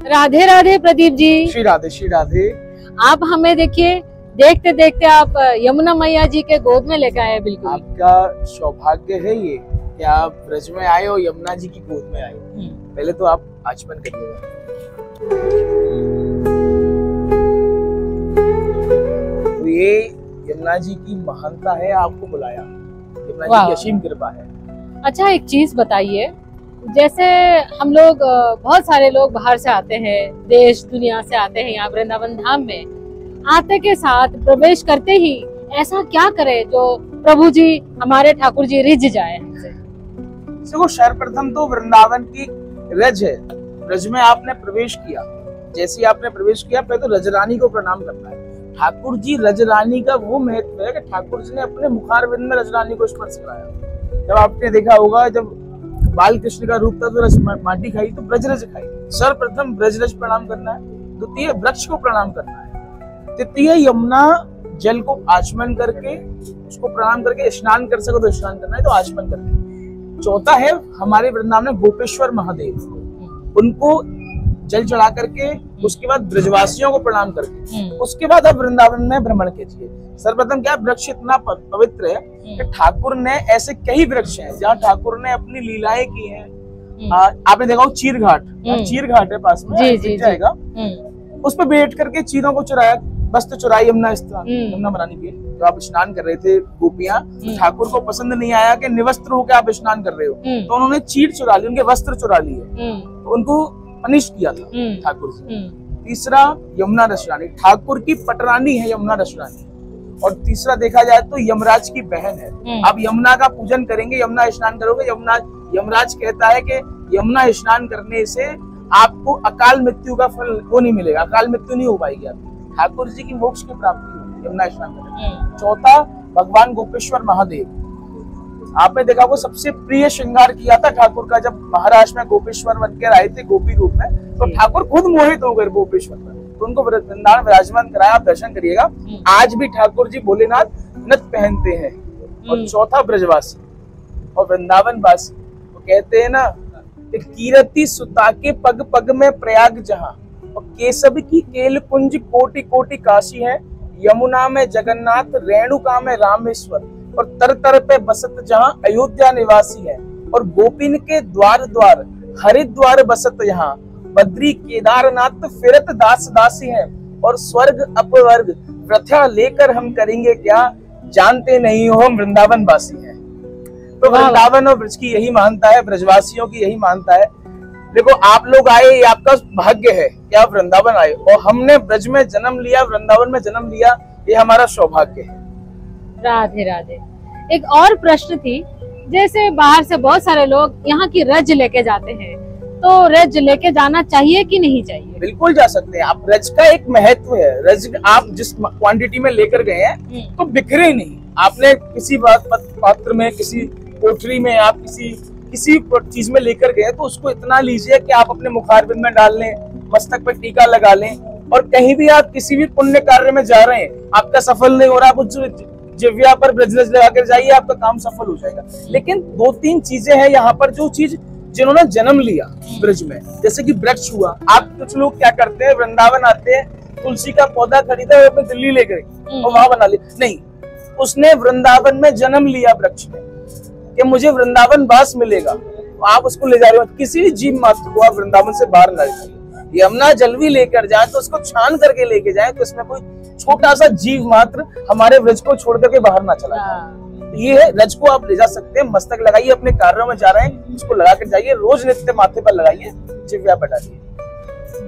राधे राधे प्रदीप जी। श्री राधे श्री राधे। आप हमें देखिए देखते देखते आप यमुना मैया जी के गोद में लेकर आए। बिल्कुल आपका सौभाग्य है ये कि आप ब्रज में आए और यमुना जी की गोद में आए। पहले तो आप आचमन करिएगा। तो ये यमुना जी की महानता है, आपको बुलाया, यमुना जी की असीम कृपा है। अच्छा, एक चीज बताइए, जैसे हम लोग बहुत सारे लोग बाहर से आते हैं, देश दुनिया से आते हैं यहाँ वृंदावन धाम में, आते के साथ प्रवेश करते ही ऐसा क्या करे जो प्रभु जी हमारे ठाकुर जी रिझ जाए हमसे? देखो, सर्वप्रथम तो वृंदावन की रज है। रज में आपने प्रवेश किया, जैसे आपने प्रवेश किया पहले तो रजरानी को प्रणाम करना है। ठाकुर जी रजरानी का वो महत्व है कि ठाकुर जी ने अपने मुखारविंद में रजरानी को स्पर्श कराया। जब आपने देखा होगा, जब बाल कृष्ण का रूप था तो माटी खाई तो ब्रजरज खाई। सर्वप्रथम ब्रजरज प्रणाम करना है, द्वितीय वृक्ष को प्रणाम करना है, तृतीय यमुना जल को आचमन करके उसको प्रणाम करके स्नान कर सको तो स्नान करना है तो आचमन करके। चौथा है हमारे वृंदावन में गोपेश्वर महादेव, उनको जल चढ़ा करके उसके बाद ब्रजवासियों को प्रणाम करके उसके बाद आप वृंदावन में भ्रमण कीजिए। सर्वप्रथम क्या, वृक्ष इतना पवित्र है कि ठाकुर ने ऐसे कई वृक्ष हैं जहाँ ठाकुर ने अपनी लीलाएं की हैं। आपने देखा हो चीर घाट, चीर घाट है पास में, जी जाएगा, उस पर बैठ करके चीरों को चुराया, वस्त्र चुराई यमुना स्थान, यमुना बनाने के। तो आप स्नान कर रहे थे गोपियां, ठाकुर को पसंद नहीं आया कि निवस्त्र होकर आप स्नान कर रहे हो, तो उन्होंने चीर चुरा ली, उनके वस्त्र चुरा लिए, तो उनको अनिष्ट किया था ठाकुर जी। तीसरा यमुना रसरानी, ठाकुर की पटरानी है यमुना रसरानी। और तीसरा देखा जाए तो यमराज की बहन है। आप यमुना का पूजन करेंगे, यमुना स्नान करोगे, यमराज कहता है कि यमुना स्नान करने से आपको अकाल मृत्यु का फल वो नहीं मिलेगा, अकाल मृत्यु नहीं हो पाएगी आपकी, ठाकुर जी की मोक्ष की प्राप्ति होगी यमुना स्नान करने। चौथा भगवान गोपेश्वर महादेव, आपने देखा वो सबसे प्रिय श्रृंगार किया था ठाकुर का जब महाराष्ट्र में गोपेश्वर बनकर आए थे गोपी रूप में, तो ठाकुर खुद मोहित हो गए गोपेश्वर में, तो उनको वृंदावन विराजमान कराया। आप दर्शन करिएगा, आज भी ठाकुर जी भोलेनाथ नथ पहनते हैं। और चौथा ब्रजवासी और वृंदावन वासी, वो कहते हैं ना कि कीरति सुता के पग पग में प्रयाग जहां, और केसव की केल कुंज कोटि कोटि काशी है, यमुना में जगन्नाथ, रेणुका में रामेश्वर, और तर तर पे बसत जहां अयोध्या निवासी है, और गोपिन के द्वार द्वार हरिद्वार बसत यहाँ, बद्री केदारनाथ फिरत दास दासी है, और स्वर्ग अपवर्ग प्रथा लेकर हम करेंगे क्या, जानते नहीं हो हम वृंदावन वासी हैं। तो वृंदावन और ब्रज की यही मानता है, ब्रजवासियों की यही मानता है। देखो, आप लोग आए, ये आपका भाग्य है कि आप वृंदावन आए, और हमने ब्रज में जन्म लिया, वृंदावन में जन्म लिया, ये हमारा सौभाग्य है। राधे राधे। एक और प्रश्न थी, जैसे बाहर से बहुत सारे लोग यहाँ की रज लेके जाते हैं, तो रज लेके जाना चाहिए कि नहीं चाहिए? बिल्कुल जा सकते हैं आप, रज का एक महत्व है। रज आप जिस क्वांटिटी में लेकर गए हैं तो बिखरे नहीं। आपने किसी पात्र में, किसी कोठरी में, आप किसी चीज में लेकर गए तो उसको इतना लीजिए कि आप अपने मुखारबिंद में डाल लें, मस्तक पर टीका लगा लें, और कहीं भी आप किसी भी पुण्य कार्य में जा रहे हैं, आपका सफल नहीं हो रहा, आप जिव्या पर ब्रजरज लगा कर जाइए, आपका काम सफल हो जाएगा। लेकिन दो तीन चीजें हैं यहाँ पर, जो चीज जिन्होंने जन्म लिया ब्रज में, जैसे कि वृक्ष हुआ। आप कुछ लोग क्या करते हैं, वृंदावन आते हैं, तुलसी का पौधा खरीदा और अपने दिल्ली ले गए और वहां बना लिया। नहीं, उसने वृंदावन में जन्म लिया वृक्ष में कि मुझे वृंदावन वास मिलेगा, तो आप उसको ले जा रहे हो। किसी भी जीव मात्र को आप वृंदावन से बाहर न जाइए। यमुना जल भी लेकर जाए तो उसको छान करके लेके जाए, तो इसमें कोई छोटा सा जीव मात्र हमारे ब्रज को छोड़ करके बाहर ना चला जाए। ये है, रज को आप ले जा सकते हैं, मस्तक लगाइए, अपने कार्यों में जा रहे हैं उसको लगा कर जाइए, रोज नित्य माथे पर लगाइए, जिव्या पर डालिए।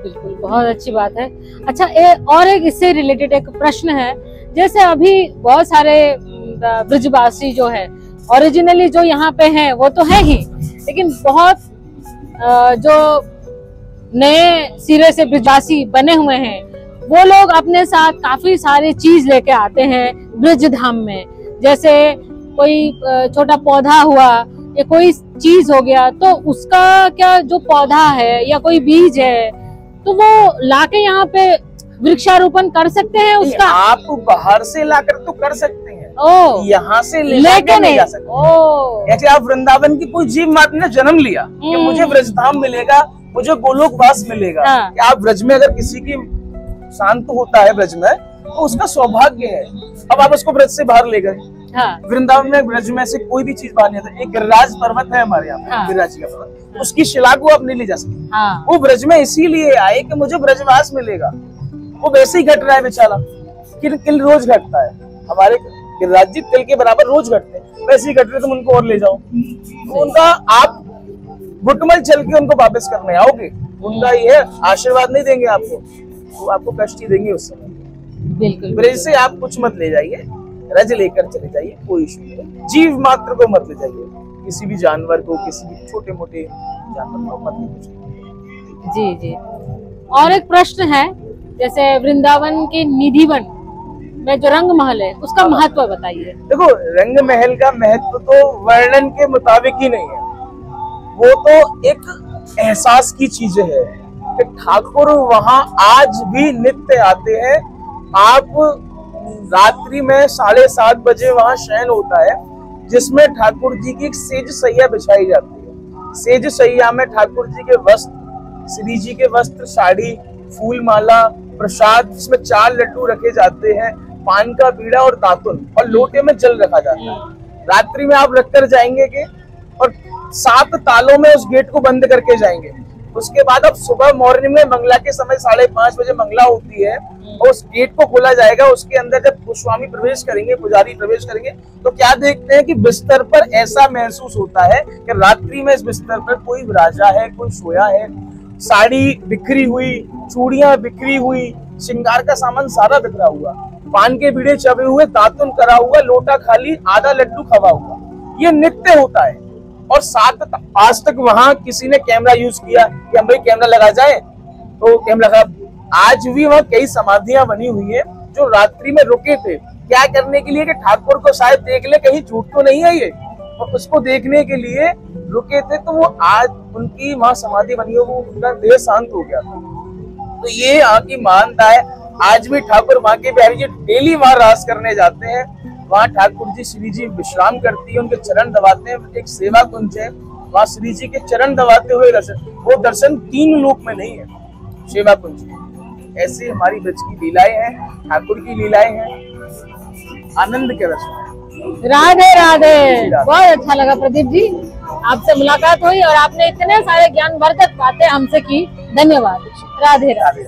बिल्कुल, बहुत अच्छी बात है। अच्छा, और एक इससे रिलेटेड एक प्रश्न है, जैसे अभी बहुत सारे ब्रजवासी जो है ओरिजिनली जो यहाँ पे हैं वो तो है ही, लेकिन बहुत जो नए सिरे से ब्रजवासी बने हुए हैं, वो लोग अपने साथ काफी सारी चीज लेके आते हैं ब्रज धाम में। जैसे कोई छोटा पौधा हुआ या कोई चीज हो गया, तो उसका क्या जो पौधा है या कोई बीज है, तो वो लाके यहाँ पे वृक्षारोपण कर सकते हैं उसका? आप बाहर से लाकर तो कर सकते हैं, यहाँ से लेके नहीं जा सकते। ऐसे आप वृंदावन की कोई जीव मात्र ने जन्म लिया कि मुझे ब्रजधाम मिलेगा, मुझे गोलोकवास मिलेगा। हाँ। कि आप ब्रज में अगर किसी की शांत होता है ब्रज में तो उसका सौभाग्य है। अब आप उसको ब्रज से बाहर ले गए, हाँ। वृंदावन में ब्रज में से कोई भी चीज बाहर नहीं आता। एक गिरिराज पर्वत है हमारे यहाँ पे, हाँ। गिरिराज का पर्वत, उसकी शिला को आप नहीं ले जा सकते। हाँ। वो ब्रज में इसीलिए आए कि मुझे ब्रजवास मिलेगा। वो वैसे ही घट रहा है बेचारा, किल रोज घटता है। हमारे गिरिराज जी तिल के बराबर रोज घटते हैं, वैसे ही घट रहे, तुम उनको और ले जाओ। तो उनका आप घुटमल चल के उनको वापस करने आओगे, उनका ये आशीर्वाद नहीं देंगे आपको, वो आपको कष्ट ही देंगे उस समय। बिल्कुल। ब्रज से आप कुछ मत ले जाइए, रज लेकर चले जाइए, कोई इशू नहीं। जीव मात्र को मत ले जाइए, किसी भी जानवर को, किसी भी छोटे मोटे जानवर को मत ले जाइए। जी जी। और एक प्रश्न है, जैसे वृंदावन के निधिवन में जो रंग महल है उसका महत्व बताइए। देखो, रंग महल का महत्व तो वर्णन के मुताबिक ही नहीं है, वो तो एक एहसास की चीज है कि ठाकुर वहां आज भी नित्य आते हैं। आप रात्रि में 7:30 बजे वहां शयन होता है, जिसमें ठाकुर जी की एक सेज सैया बिछाई जाती है। सेज सैया में ठाकुर जी के वस्त्र, श्री जी के वस्त्र, साड़ी, फूल माला, प्रसाद, जिसमें 4 लड्डू रखे जाते हैं, पान का बीड़ा और दातुन, और लोटे में जल रखा जाता है। रात्रि में आप रखकर जाएंगे के और 7 तालों में उस गेट को बंद करके जाएंगे। उसके बाद अब सुबह मॉर्निंग में मंगला के समय 5:30 बजे मंगला होती है और उस गेट को खोला जाएगा। उसके अंदर जब गोस्वामी प्रवेश करेंगे, पुजारी प्रवेश करेंगे, तो क्या देखते हैं कि बिस्तर पर ऐसा महसूस होता है कि रात्रि में इस बिस्तर पर कोई राजा है, कोई सोया है। साड़ी बिखरी हुई, चूड़ियां बिखरी हुई, श्रृंगार का सामान सारा बिखरा हुआ, पान के बीड़े चबे हुए, दातुन करा हुआ, लोटा खाली, आधा लड्डू खवा हुआ। ये नित्य होता है। और आज तक वहां किसी ने कैमरा यूज किया कि हम भाई कैमरा लगा जाए, तो कैमरा लगा। आज भी वहां कई समाधियां बनी हुई है जो रात्रि में रुके थे, क्या करने के लिए कि ठाकुर को शायद देख ले, कहीं झूठ तो नहीं है ये, और उसको देखने के लिए रुके थे। तो वो आज उनकी वहां समाधि बनी हो, वो उनका देह शांत हो गया था। तो ये यहाँ की मान्यता है। आज भी ठाकुर माँ के बिहारी जी डेली वहां रास करने जाते हैं। वहाँ ठाकुर जी, श्री जी विश्राम करती है, उनके चरण दबाते हैं। एक सेवा कुंज है, वहाँ श्री जी के चरण दबाते हुए दर्शन, वो दर्शन 3 लोक में नहीं है, सेवा कुंज। ऐसी हमारी ब्रज की लीलाएं हैं, ठाकुर की लीलाएं हैं, आनंद के रस। राधे राधे। बहुत अच्छा लगा प्रदीप जी, आपसे मुलाकात हुई और आपने इतने सारे ज्ञानवर्धक बातें हमसे की। धन्यवाद। राधे राधे।